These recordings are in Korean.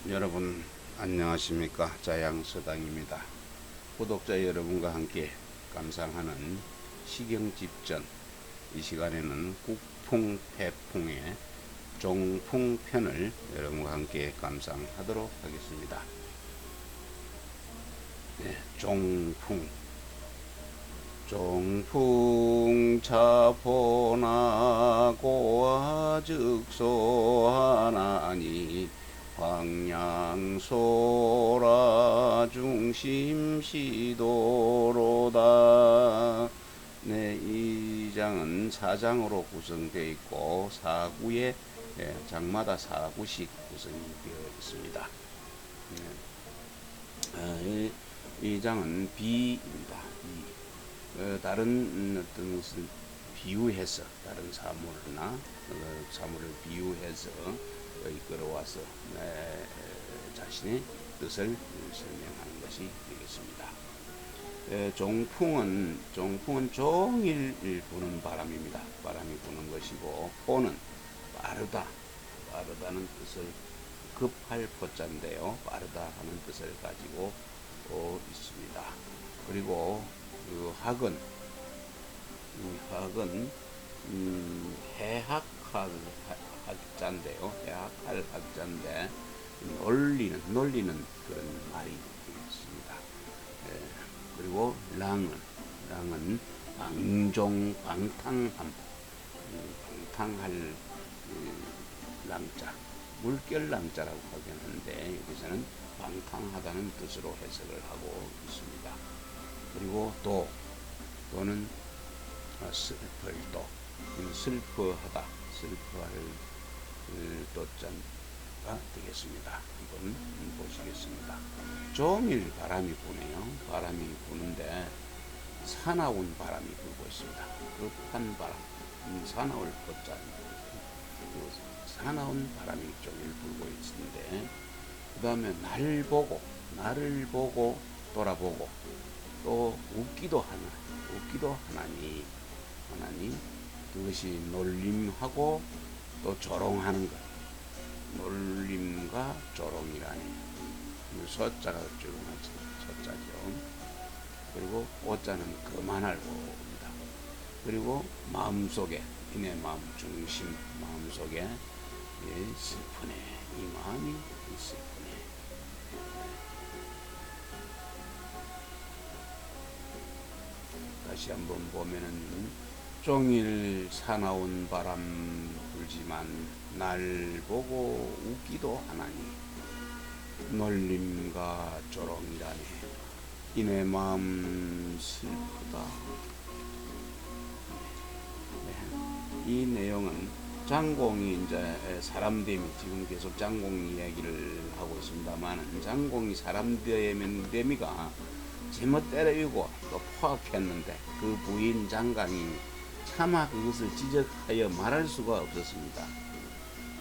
여러분 안녕하십니까? 자양서당입니다. 구독자 여러분과 함께 감상하는 식용집전, 이 시간에는 국풍태풍의 종풍편을 여러분과 함께 감상하도록 하겠습니다. 네, 종풍. 종풍차포나 고아즉소하나니 광양소라 중심시도로다. 네, 이 장은 사장으로 구성되어 있고 사구에 장마다 사구씩 구성이 되어 있습니다. 이 장은 비입니다. 다른 어떤 것을 비유해서, 다른 사물이나 사물을 비유해서 끌어와서 자신의 뜻을 설명하는 것이 되겠습니다. 종풍은 종일 부는 바람입니다. 바람이 부는 것이고, 포는 빠르다는 뜻을, 급할 포자인데요, 빠르다 하는 뜻을 가지고 있습니다. 그리고 그 학은 해학할 학자인데요. 해학할 학자인데 놀리는 그런 말이 있습니다. 그리고 랑은 방탕할 랑자, 물결랑자라고 하긴 하는데 여기서는 방탕하다는 뜻으로 해석을 하고 있습니다. 그리고 도는 슬플 도, 슬퍼하다, 슬퍼할 도자가 되겠습니다. 한번 보시겠습니다. 종일 바람이 부네요. 바람이 부는데 사나운 바람이 불고 있습니다. 급한 바람, 사나울 도자, 사나운 바람이 종일 불고 있는데, 그 다음에 나를 보고 돌아보고 또 웃기도 하나니 그것이 놀림하고 또 조롱하는 것, 놀림과 조롱이라니. 소자가 조롱하죠, 소자죠. 그리고 오자는 거만할 오입니다. 그리고 마음속에, 이내 마음 중심, 마음속에 슬프네, 이 마음이 슬프네. 다시 한번 보면은, 종일 사나운 바람 불지만 날 보고 웃기도 하나니 놀림과 조롱이라니 이내 마음 슬프다. 이 내용은 장공이 이제 사람됨이, 지금 계속 장공 이야기를 하고 있습니다만, 장공이 사람됨이가 제멋 때려이고 또 포악했는데 그 부인 장강이 차마 그것을 지적하여 말할 수가 없었습니다.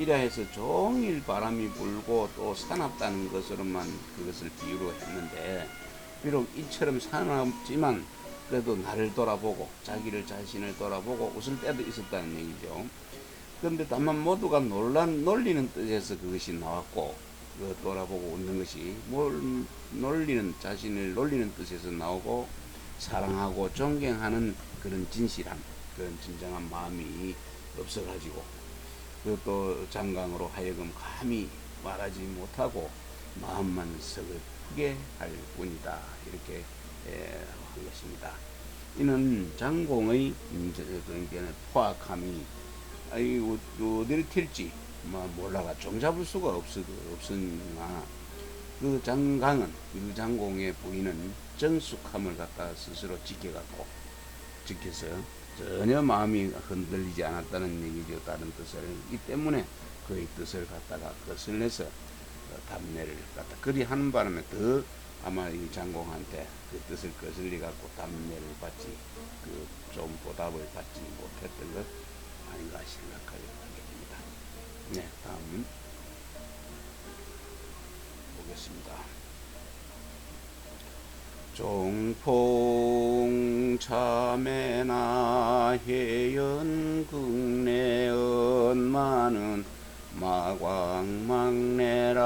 이라 해서 종일 바람이 불고 또 사납다는 것으로만 그것을 비유로 했는데, 비록 이처럼 사납지만 그래도 나를 돌아보고 자신을 돌아보고 웃을 때도 있었다는 얘기죠. 그런데 다만 모두가 놀리는 뜻에서 그것이 나왔고, 돌아보고 웃는 것이 자신을 놀리는 뜻에서 나오고, 사랑하고 존경하는 그런 진실함, 그런 진정한 마음이 없어가지고, 그것도 장강으로 하여금 감히 말하지 못하고 마음만 서글프게 할 뿐이다, 이렇게 한 것입니다. 이는 장공의 포악함이 어디를 튈지 몰라가 종잡을 수가 없으나, 그 장강은, 그 장공의 부인은 정숙함을 갖다 스스로 지켜서 전혀 마음이 흔들리지 않았다는 얘기죠. 다른 뜻을. 이 때문에 그의 뜻을 갖다가 거슬려서 답례를 갖다 그리 하는 바람에 더 아마 이 장공한테 그 뜻을 거슬려 갖고 답례를 받지, 그 좀 보답을 받지 못했던 것 아닌가 생각하게 됩니다. 네, 다음 보겠습니다. 종풍 참외나 해연 국내 언마는 마광막내라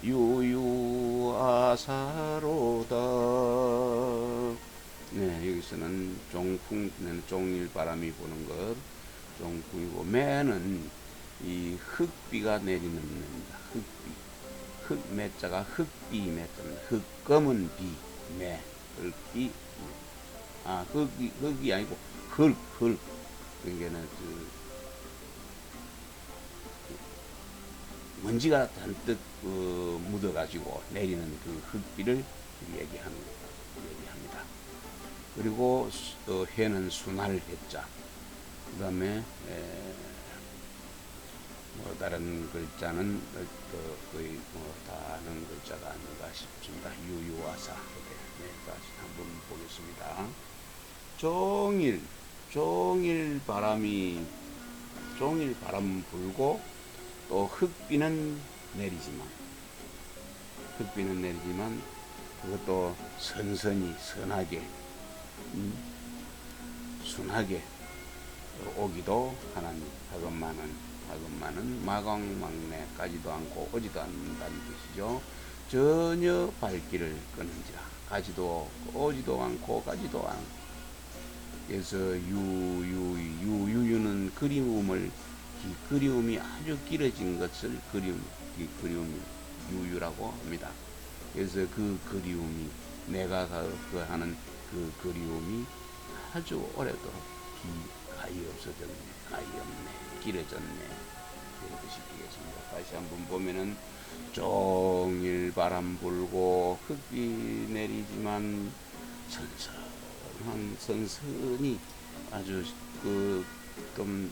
유유아사로다. 네, 여기서는 종풍, 종일바람이 부는 것, 종풍이고, 매는 이 흙비가 내리는 매입니다. 흙비. 흙매자가 흙비 매자입니다. 흙검은 비, 매, 흙비. 흙이 아니고 흙. 그러니까는 먼지가 잔뜩 묻어가지고 내리는 그 흙비를 얘기합니다. 그리고 해는 순할 해자. 그 다음에 다른 글자는 거의 다른 글자가 아닌가 싶습니다. 유유와사. 네, 다시 한번 보겠습니다. 종일 바람 불고 또 흙비는 내리지만 그것도 선하게 순하게 오기도 하나니 하건만은 마광막내까지도 않고 오지도 않는다는 뜻이죠. 전혀 발길을 끊은지라. 가지도 오지도 않고 가지도 않고. 그래서 유유는 그리움이 아주 길어진 것을 그리움이 유유라고 합니다. 그래서 그 그리움이 내가 그 하는 그 그리움이 아주 오래도록 가히 없어졌네, 가히 없네, 길어졌네, 이런 뜻이 되겠습니다. 다시 한번 보면은 종일 바람 불고 흙비 내리지만 선선히 아주 좀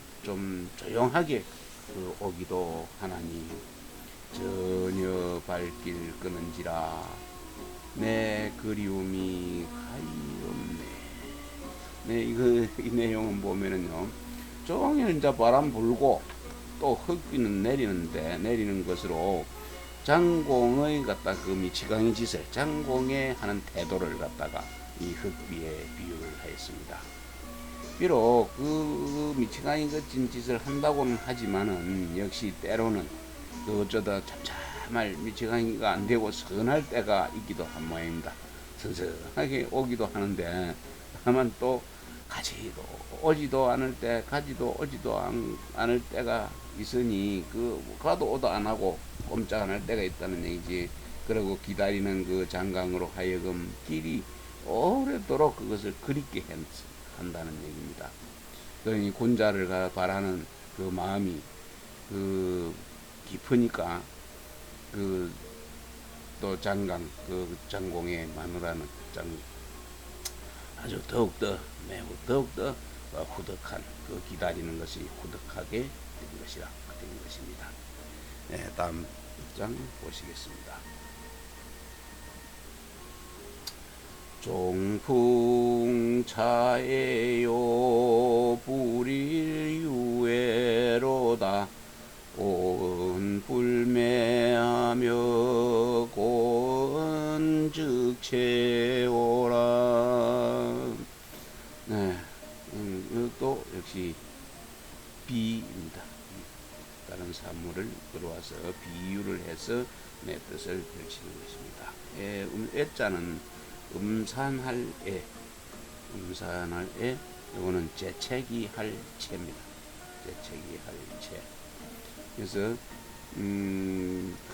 조용하게 오기도 하나니 전혀 발길 끊은지라 내 그리움이 가히 없네. 네, 이 내용은 보면은요, 종일 이제 바람 불고 또 흙비는 내리는 것으로 장공의 그 미치광이 짓을, 장공의 하는 태도를 갖다가 이 흙비에 비유를 하였습니다. 비록 그 미치광이 거친 짓을 한다고는 하지만은 역시 때로는 어쩌다 참참할 미치광이가 안 되고 선할 때가 있기도 한 모양입니다. 선선하게 오기도 하는데 다만 또 가지도 오지도 않을 때, 가지도 오지도 않을 때가 있으니 가도 오도 안 하고 꼼짝 안 할 때가 있다는 얘기지. 그리고 기다리는 그 장강으로 하여금 길이 오래도록 그것을 그립게 한다는 얘기입니다. 그러니 곤자를 바라는 그 마음이 깊으니까 또 장강, 장공의 마누라는 아주 매우 더욱더 후덕한 기다리는 것이 후덕하게 된 것입니다. 네, 다음 장 보시겠습니다. 종풍차에요 불일 유애로다 온 불매하며 고은즉채오라. 네, 이것도 역시 비입니다. 다른 사물을 들어와서 비유를 해서 내 뜻을 펼치는 것입니다. 애자는 음산할 애, 이거는 재채기 할 채입니다. 재채기 할 채. 그래서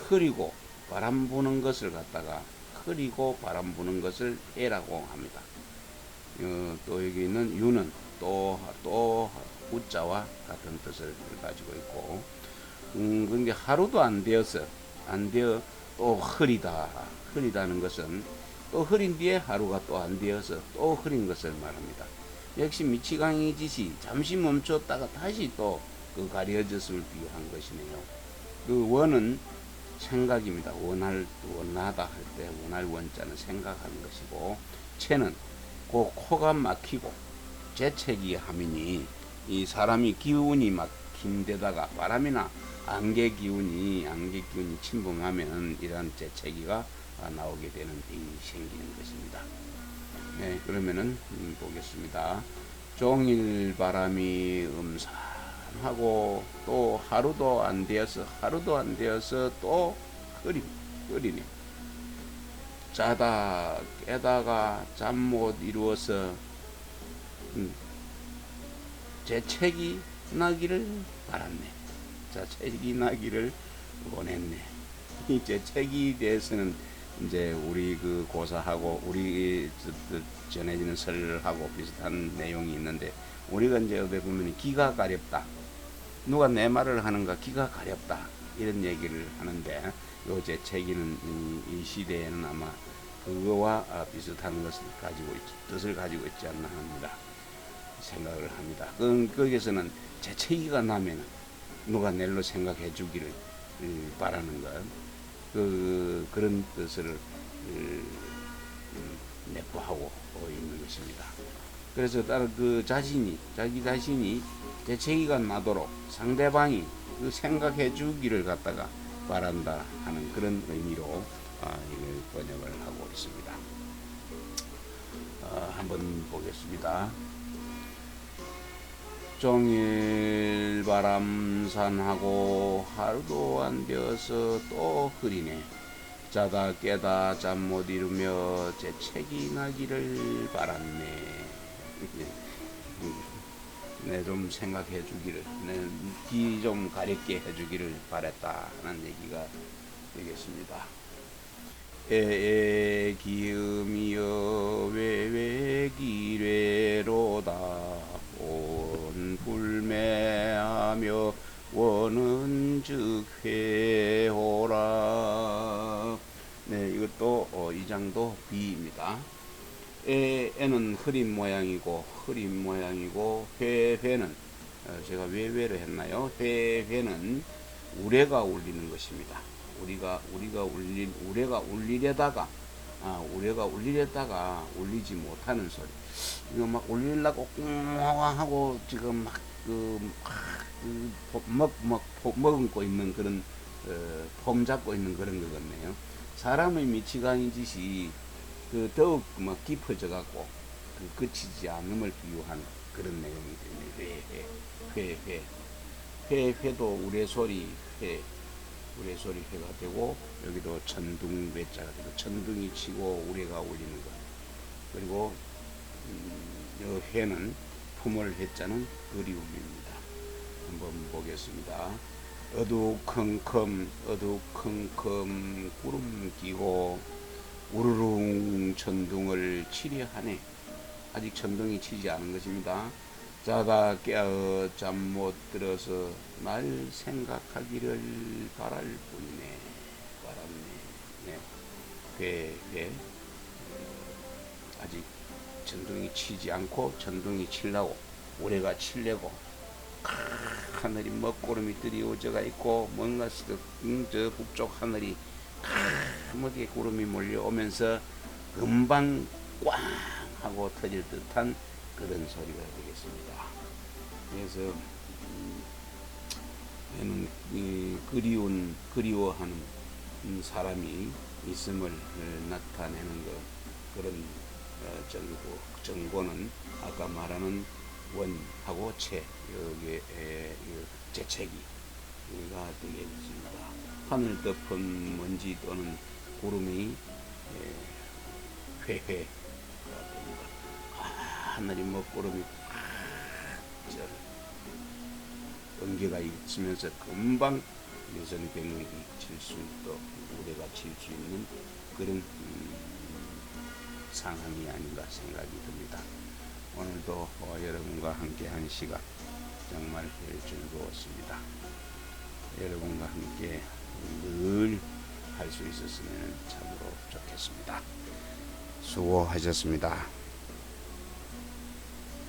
흐리고 바람 부는 것을 갖다가 흐리고 바람 부는 것을 애라고 합니다. 또 여기 있는 유는 또 우자와 같은 뜻을 가지고 있고, 그런데 하루도 안 되어 또 흐리다는 것은 또 흐린 뒤에 하루가 또 안 되어서 또 흐린 것을 말합니다. 역시 미치광이 짓이 잠시 멈췄다가 다시 또 가려졌음을 비유한 것이네요. 그 원은 생각입니다. 원하다 할 때 원할 원자는 생각하는 것이고, 채는 코가 막히고 재채기 하미니 이 사람이 기운이 막힌 데다가 바람이나 안개 기운이 침범하면 이러한 재채기가 나오게 되는 일이 생기는 것입니다. 네, 그러면은 보겠습니다. 종일 바람이 하고 또 하루도 안 되어서 또 흐리네. 자다 깨다가 잠 못 이루어서 재채기 나기를 바랐네. 재채기 나기를 원했네. 이 재채기에 대해서는 이제 우리 그 고사하고 우리 전해지는 설하고 비슷한 내용이 있는데, 우리가 이제 어디 보면 기가 가렵다, 누가 내 말을 하는가 기가 가렵다, 이런 얘기를 하는데, 요 재채기는 이 시대에는 아마 그거와 비슷한 것을 뜻을 가지고 있지 않나 합니다. 생각을 합니다. 거기에서는 재채기가 나면 누가 낼로 생각해 주기를 바라는 것, 그런 뜻을 내포하고 있는 것입니다. 그래서 자기 자신이 재채기가 나도록 상대방이 그 생각해 주기를 갖다가 바란다 하는 그런 의미로 이걸 번역을 하고 있습니다. 한번 보겠습니다. 종일 바람산하고 하루도 안 되어서 또 흐리네. 자다 깨다 잠 못 이루며 재채기 나기를 바랐네. 내 좀 생각해 주기를, 내 귀 좀 가렵게 해 주기를 바랬다 하는 얘기가 되겠습니다. 에에 기음이여 외외기례로다 온 불매하며 원은즉 회호라. 네, 이것도 이 장도 비입니다. 에는 흐린 모양이고 회는 제가 외외를 했나요? 회는 우레가 울리는 것입니다. 우레가 울리려다가 울리지 못하는 소리. 이거 막 울리려고 꽁 하고 지금 머금고 있는 그런 폼 잡고 있는 그런 것 같네요. 사람의 미치광이 짓이 더욱 깊어져 갖고 그치지 않음을 비유한 그런 내용이 되네요. 회도 우레소리 회가 되고, 여기도 천둥 외자가 되고, 천둥이 치고 우레가 울리는 것. 그리고 이 회는 품을 회자는 그리움입니다. 한번 보겠습니다. 어두컴컴 구름 끼고 우르릉 천둥을 치려 하네. 아직 천둥이 치지 않은 것입니다. 자다 깨어 잠 못 들어서 날 생각하기를 바랄 뿐이네. 네. 아직 천둥이 치지 않고 천둥이 칠라고 우레가 칠려고 하늘이 먹구름이 들이오져가 있고, 뭔가 저 북쪽 하늘이 까맣게 구름이 몰려오면서 금방 꽝 하고 터질 듯한 그런 소리가 되겠습니다. 그래서 얘는 그리워하는 사람이 있음을 나타내는 것, 그런 정보는 아까 말하는 원하고 채, 여기에 재채기가 되겠습니다. 하늘 덮은 먼지 또는 구름이 회회가 됩니다. 하늘이 먹구름이 번개가 있으면서 금방 내전병이 칠 수 있도록 우레가 칠 수 있는 그런 상황이 아닌가 생각이 듭니다. 오늘도 여러분과 함께 한 시간 정말 즐거웠습니다. 여러분과 함께 늘 할 수 있었으면 참으로 좋겠습니다. 수고하셨습니다.